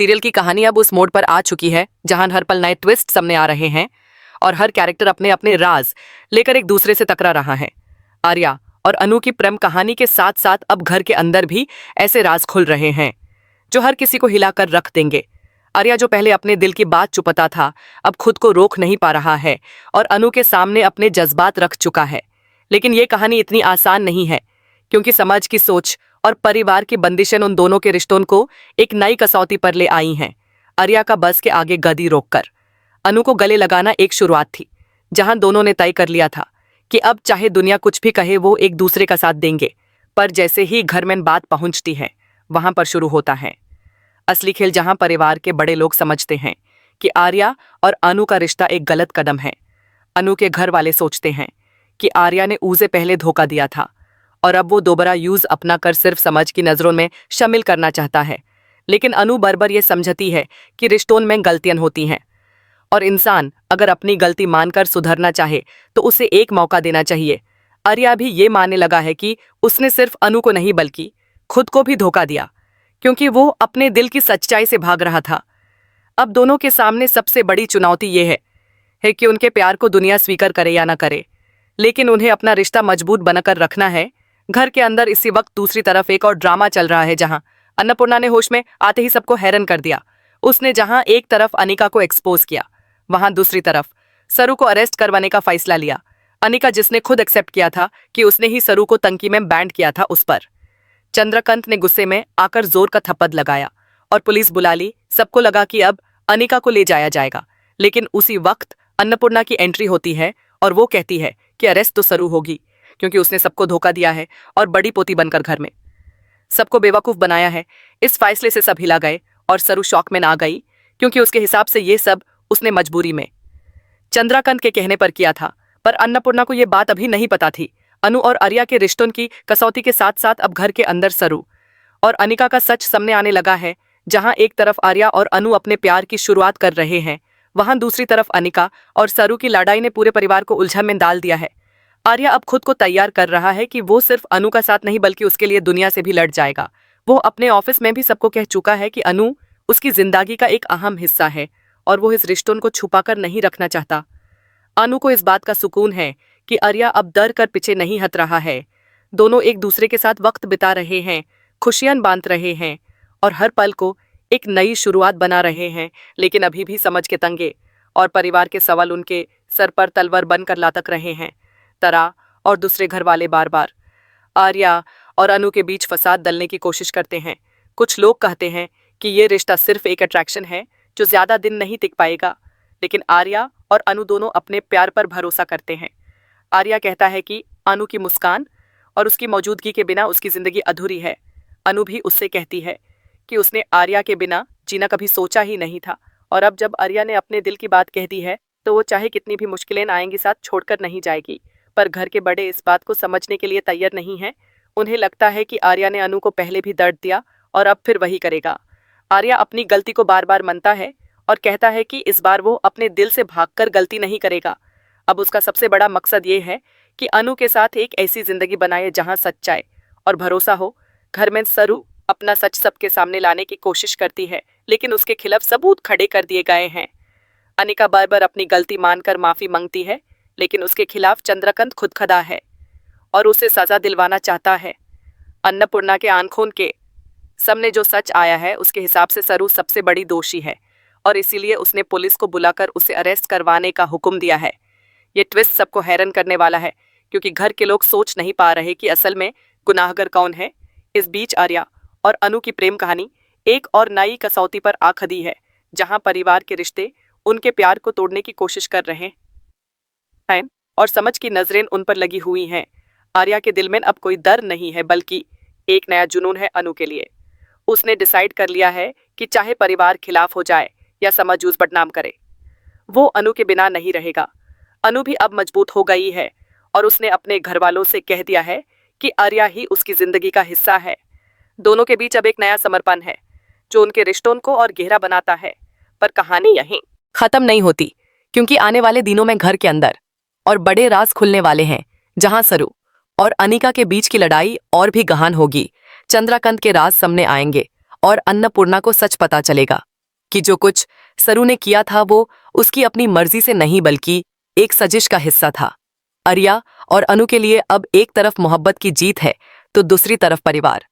Serial की कहानी अब उस मोड़ पर आ चुकी है जहां हर पल नए ट्विस्ट सामने आ रहे हैं और हर कैरेक्टर अपने अपने राज लेकर एक दूसरे से टकरा रहा है। आर्या और अनु की प्रेम कहानी के साथ साथ अब घर के अंदर भी ऐसे राज खुल रहे हैं जो हर किसी को हिलाकर रख देंगे। आर्या जो पहले अपने दिल की बात छुपाता था, अब खुद को रोक नहीं पा रहा है और अनु के सामने अपने जज्बात रख चुका है। लेकिन ये कहानी इतनी आसान नहीं है, क्योंकि समाज की सोच और परिवार की बंदिशें उन दोनों के रिश्तों को एक नई कसौटी पर ले आई हैं। आर्या का बस के आगे गदी रोककर अनु को गले लगाना एक शुरुआत थी, जहां दोनों ने तय कर लिया था कि अब चाहे दुनिया कुछ भी कहे वो एक दूसरे का साथ देंगे। पर जैसे ही घर में बात पहुंचती है, वहां पर शुरू होता है असली खेल, जहां परिवार के बड़े लोग समझते हैं कि आर्या और अनु का रिश्ता एक गलत कदम है। अनु के घर वाले सोचते हैं कि आर्या ने उसे पहले धोखा दिया था और अब वो दोबारा यूज अपना कर सिर्फ समाज की नजरों में शामिल करना चाहता है। लेकिन अनु बरबर ये समझती है कि रिश्तों में गलतियां होती हैं और इंसान अगर अपनी गलती मानकर सुधरना चाहे तो उसे एक मौका देना चाहिए। आर्या भी ये मानने लगा है कि उसने सिर्फ अनु को नहीं बल्कि खुद को भी धोखा दिया, क्योंकि वो अपने दिल की सच्चाई से भाग रहा था। अब दोनों के सामने सबसे बड़ी चुनौती ये है कि उनके प्यार को दुनिया स्वीकार करे या ना करे, लेकिन उन्हें अपना रिश्ता मजबूत बनाकर रखना है। घर के अंदर इसी वक्त दूसरी तरफ एक और ड्रामा चल रहा है, जहां अन्नपूर्णा ने होश में आते ही सबको हैरान कर दिया। उसने जहां एक तरफ अनिका को एक्सपोज किया, वहां दूसरी तरफ सरू को अरेस्ट करवाने का फैसला लिया। अनिका जिसने खुद एक्सेप्ट किया था कि उसने ही सरू को तंकी में बैंड किया था, उस पर चंद्रकांत ने गुस्से में आकर जोर का थप्पड़ लगाया और पुलिस बुला ली। सबको लगा कि अब अनिका को ले जाया जाएगा, लेकिन उसी वक्त अन्नपूर्णा की एंट्री होती है और वो कहती है कि अरेस्ट तो सरू होगी, क्योंकि उसने सबको धोखा दिया है और बड़ी पोती बनकर घर में सबको बेवकूफ बनाया है। इस फैसले से सब हिला गए और सरू शॉक में ना गई, क्योंकि उसके हिसाब से ये सब उसने मजबूरी में चंद्रकांत के कहने पर किया था। पर अन्नपूर्णा को यह बात अभी नहीं पता थी। अनु और आर्या के रिश्तों की कसौटी के साथ साथ अब घर के अंदर सरू और अनिका का सच सामने आने लगा है। जहां एक तरफ आर्या और अनु अपने प्यार की शुरुआत कर रहे हैं, वहां दूसरी तरफ अनिका और सरू की लड़ाई ने पूरे परिवार को उलझन में डाल दिया है। आर्या अब खुद को तैयार कर रहा है कि वो सिर्फ अनु का साथ नहीं बल्कि उसके लिए दुनिया से भी लड़ जाएगा। वो अपने ऑफिस में भी सबको कह चुका है कि अनु उसकी जिंदगी का एक अहम हिस्सा है और वो इस रिश्तों को छुपाकर नहीं रखना चाहता। अनु को इस बात का सुकून है कि आर्या अब डर कर पीछे नहीं हट रहा है। दोनों एक दूसरे के साथ वक्त बिता रहे हैं, खुशियां बांट रहे हैं और हर पल को एक नई शुरुआत बना रहे हैं। लेकिन अभी भी समझ के तंगे और परिवार के सवाल उनके सर पर तलवार बनकर लटक रहे हैं। तरा और दूसरे घर वाले बार बार आर्या और अनु के बीच फसाद डालने की कोशिश करते हैं। कुछ लोग कहते हैं कि ये रिश्ता सिर्फ एक अट्रैक्शन है जो ज्यादा दिन नहीं टिक पाएगा, लेकिन आर्या और अनु दोनों अपने प्यार पर भरोसा करते हैं। आर्या कहता है कि अनु की मुस्कान और उसकी मौजूदगी के बिना उसकी जिंदगी अधूरी है। अनु भी उससे कहती है कि उसने आर्या के बिना जीना कभी सोचा ही नहीं था, और अब जब आर्या ने अपने दिल की बात कह दी है तो वो चाहे कितनी भी मुश्किलें आएंगी साथ छोड़कर नहीं जाएगी। पर घर के बड़े इस बात को समझने के लिए तैयार नहीं हैं। उन्हें लगता है कि आर्या ने अनु को पहले भी दर्द दिया और अब फिर वही करेगा। आर्या अपनी गलती को बार बार मानता है और कहता है कि इस बार वो अपने दिल से भागकर गलती नहीं करेगा। अब उसका सबसे बड़ा मकसद ये है कि अनु के साथ एक ऐसी जिंदगी बनाए जहां सच्चाई और भरोसा हो। घर में सरू अपना सच सबके सामने लाने की कोशिश करती है, लेकिन उसके खिलाफ सबूत खड़े कर दिए गए हैं। अनिका बार बार अपनी गलती मानकर माफी मांगती है, लेकिन उसके खिलाफ चंद्रकांत खुद खड़ा है और उसे सजा दिलवाना चाहता है। अन्नपूर्णा के आंखों के सामने जो सच आया है उसके हिसाब से सरू सबसे बड़ी दोषी है और इसीलिए उसने पुलिस को बुलाकर उसे अरेस्ट करवाने का हुक्म दिया है। ये ट्विस्ट सबको हैरान करने वाला है, क्योंकि घर के लोग सोच नहीं पा रहे कि असल में गुनाहगार कौन है। इस बीच आर्या और अनु की प्रेम कहानी एक और नई कसौटी पर आ खड़ी है, जहां परिवार के रिश्ते उनके प्यार को तोड़ने की कोशिश कर रहे हैं और समझ की नजरें उन पर लगी हुई हैं। आर्या के दिल में अब कोई डर नहीं है, बल्कि एक नया जुनून है अनु के लिए। उसने डिसाइड कर लिया है कि चाहे परिवार खिलाफ हो जाए या समाज उस बदनाम करे, वो अनु के बिना नहीं रहेगा। अनु भी अब मजबूत हो गई है और उसने अपने घर वालों से कह दिया है कि आर्या ही उसकी जिंदगी का हिस्सा है। दोनों के बीच अब एक नया समर्पण है जो उनके रिश्तों को और गहरा बनाता है। पर कहानी यहीं खत्म नहीं होती, क्योंकि आने वाले दिनों में घर के अंदर और बड़े राज खुलने वाले हैं, जहां सरू और अनिका के बीच की लड़ाई और भी गहन होगी। चंद्रकांत के राज सामने आएंगे और अन्नपूर्णा को सच पता चलेगा। कि जो कुछ सरू ने किया था वो उसकी अपनी मर्जी से नहीं बल्कि एक साजिश का हिस्सा था। आर्या और अनु के लिए अब एक तरफ मोहब्बत की जीत है तो दूसरी तरफ परिवार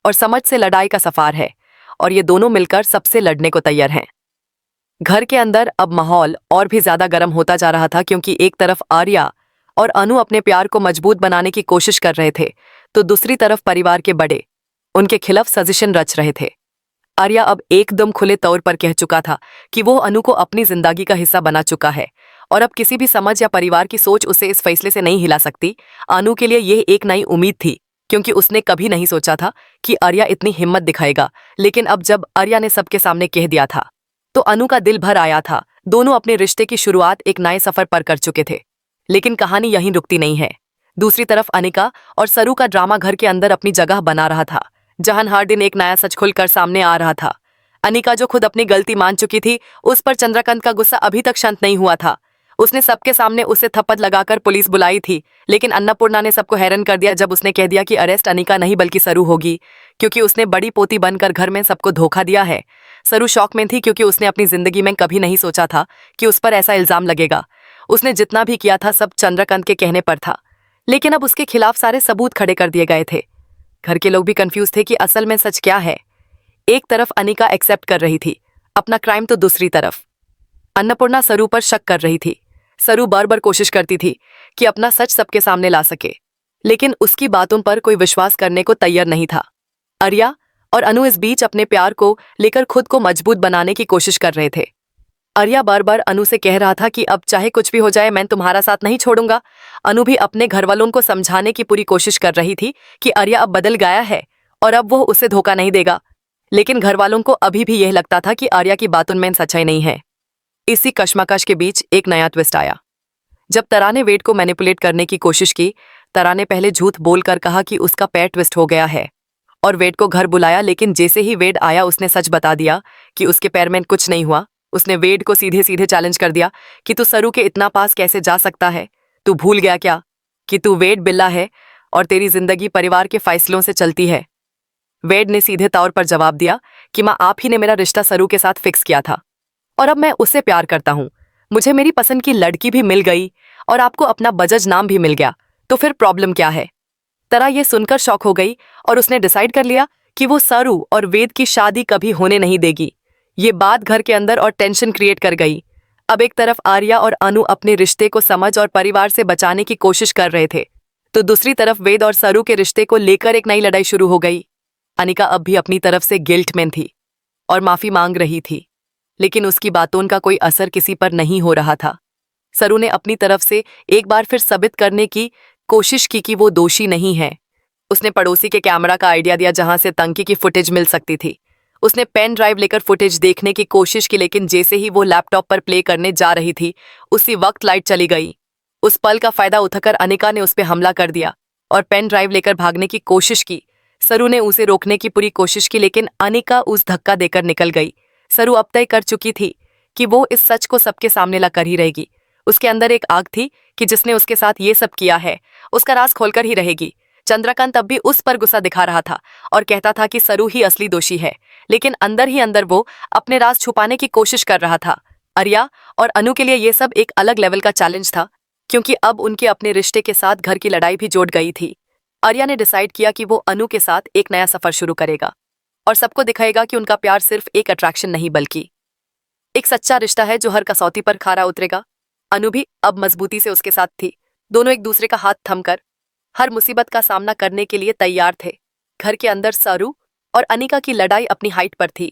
और समझ से लड़ाई का सफार है, और ये दोनों मिलकर सबसे लड़ने को तैयार हैं। घर के अंदर अब माहौल और भी ज्यादा गर्म होता जा रहा था, क्योंकि एक तरफ आर्या और अनु अपने प्यार को मजबूत बनाने की कोशिश कर रहे थे तो दूसरी तरफ परिवार के बड़े उनके खिलाफ साजिशन रच रहे थे। आर्या अब एकदम खुले तौर पर कह चुका था कि वो अनु को अपनी जिंदगी का हिस्सा बना चुका है और अब किसी भी समझ या परिवार की सोच उसे इस फैसले से नहीं हिला सकती। अनु के लिए यह एक नई उम्मीद थी, क्योंकि उसने कभी नहीं सोचा था कि आर्या इतनी हिम्मत दिखाएगा, लेकिन अब जब आर्या ने सबके सामने कह दिया था तो अनु का दिल भर आया था। दोनों अपने रिश्ते की शुरुआत एक नए सफर पर कर चुके थे, लेकिन कहानी यहीं रुकती नहीं है। दूसरी तरफ अनिका और सरू का ड्रामा घर के अंदर अपनी जगह बना रहा था, जहां हर दिन एक नया सच खुलकर सामने आ रहा था। अनिका जो खुद अपनी गलती मान चुकी थी, उस पर चंद्रकांत का गुस्सा अभी तक शांत नहीं हुआ था। उसने सबके सामने उसे थप्पड़ लगाकर पुलिस बुलाई थी, लेकिन अन्नपूर्णा ने सबको हैरान कर दिया जब उसने कह दिया कि अरेस्ट अनिका नहीं बल्कि सरू होगी, क्योंकि उसने बड़ी पोती बनकर घर में सबको धोखा दिया है। सरू शॉक में थी, क्योंकि उसने अपनी जिंदगी में कभी नहीं सोचा था कि उस पर ऐसा इल्जाम लगेगा। उसने जितना भी किया था सब चंद्रकांत के कहने पर था, लेकिन अब उसके खिलाफ सारे सबूत खड़े कर दिए गए थे। घर के लोग भी कंफ्यूज थे कि असल में सच क्या है। एक तरफ अनिका एक्सेप्ट कर रही थी अपना क्राइम, तो दूसरी तरफ अन्नपूर्णा सरू पर शक कर रही थी। सरू बार बार कोशिश करती थी कि अपना सच सबके सामने ला सके, लेकिन उसकी बातों पर कोई विश्वास करने को तैयार नहीं था। आर्या और अनु इस बीच अपने प्यार को लेकर खुद को मजबूत बनाने की कोशिश कर रहे थे। आर्या बार बार अनु से कह रहा था कि अब चाहे कुछ भी हो जाए मैं तुम्हारा साथ नहीं छोड़ूंगा। अनु भी अपने घर वालों को समझाने की पूरी कोशिश कर रही थी कि आर्या अब बदल गया है और अब वो उसे धोखा नहीं देगा, लेकिन घर वालों को अभी भी यह लगता था कि आर्या की बातों में सच्चाई नहीं है। इसी कश्मकश के बीच एक नया ट्विस्ट आया। जब तरा ने वेद को मैनिपुलेट करने की कोशिश की, तरा ने पहले झूठ बोलकर कहा कि उसका पैर ट्विस्ट हो गया है और वेद को घर बुलाया, लेकिन जैसे ही वेद आया उसने सच बता दिया कि उसके पैर में कुछ नहीं हुआ। उसने वेद को सीधे सीधे चैलेंज कर दिया कि तू सरू के इतना पास कैसे जा सकता है? तू भूल गया क्या कि तू वेद बिल्ला है और तेरी जिंदगी परिवार के फैसलों से चलती है? वेद ने सीधे तौर पर जवाब दिया कि माँ, आप ही ने मेरा रिश्ता सरू के साथ फिक्स किया था और अब मैं उससे प्यार करता हूँ। मुझे मेरी पसंद की लड़की भी मिल गई और आपको अपना बजाज नाम भी मिल गया, तो फिर प्रॉब्लम क्या है? तरा ये सुनकर शॉक हो गई और उसने डिसाइड कर लिया कि वो सरू और वेद की शादी कभी होने नहीं देगी। ये बात घर के अंदर और टेंशन क्रिएट कर गई। अब एक तरफ आर्या और अनु अपने रिश्ते को समझ और परिवार से बचाने की कोशिश कर रहे थे, तो दूसरी तरफ वेद और सरू के रिश्ते को लेकर एक नई लड़ाई शुरू हो गई। अनिका अब भी अपनी तरफ से गिल्ट में थी और माफी मांग रही थी, लेकिन उसकी बातों का कोई असर किसी पर नहीं हो रहा था। सरू ने अपनी तरफ से एक बार फिर साबित करने की कोशिश की कि वो दोषी नहीं है। उसने पड़ोसी के कैमरा का आइडिया दिया जहां से तंकी की फुटेज मिल सकती थी। उसने पेन ड्राइव लेकर फुटेज देखने की कोशिश की, लेकिन जैसे ही वो लैपटॉप पर प्ले करने जा रही थी उसी वक्त लाइट चली गई। उस पल का फायदा उठाकर अनिका ने उस पर हमला कर दिया और पेन ड्राइव लेकर भागने की कोशिश की। सरू ने उसे रोकने की पूरी कोशिश की, लेकिन अनिका उस धक्का देकर निकल गई। सरू अब तय कर चुकी थी कि वो इस सच को सबके सामने ला कर ही रहेगी। उसके अंदर एक आग थी कि जिसने उसके साथ ये सब किया है उसका राज खोलकर ही रहेगी। चंद्रकांत अब भी उस पर गुस्सा दिखा रहा था और कहता था कि सरू ही असली दोषी है, लेकिन अंदर ही अंदर वो अपने राज छुपाने की कोशिश कर रहा था। आर्या और अनु के लिए ये सब एक अलग लेवल का चैलेंज था, क्योंकि अब उनके अपने रिश्ते के साथ घर की लड़ाई भी जोड़ गई थी। आर्या ने डिसाइड किया कि वो अनु के साथ एक नया सफर शुरू करेगा और सबको दिखाएगा कि उनका प्यार सिर्फ एक अट्रैक्शन नहीं बल्कि एक सच्चा रिश्ता है जो हर कसौटी पर खरा उतरेगा। अनु भी अब मजबूती से उसके साथ थी। दोनों एक दूसरे का हाथ थमकर हर मुसीबत का सामना करने के लिए तैयार थे। घर के अंदर सरू और अनिका की लड़ाई अपनी हाइट पर थी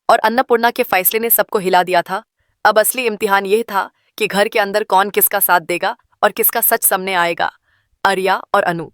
और अन्नपूर्णा के फैसले ने सबको हिला दिया था। अब असली इम्तिहान यह था कि घर के अंदर कौन किसका साथ देगा और किसका सच सामने आएगा, आर्या और अनु।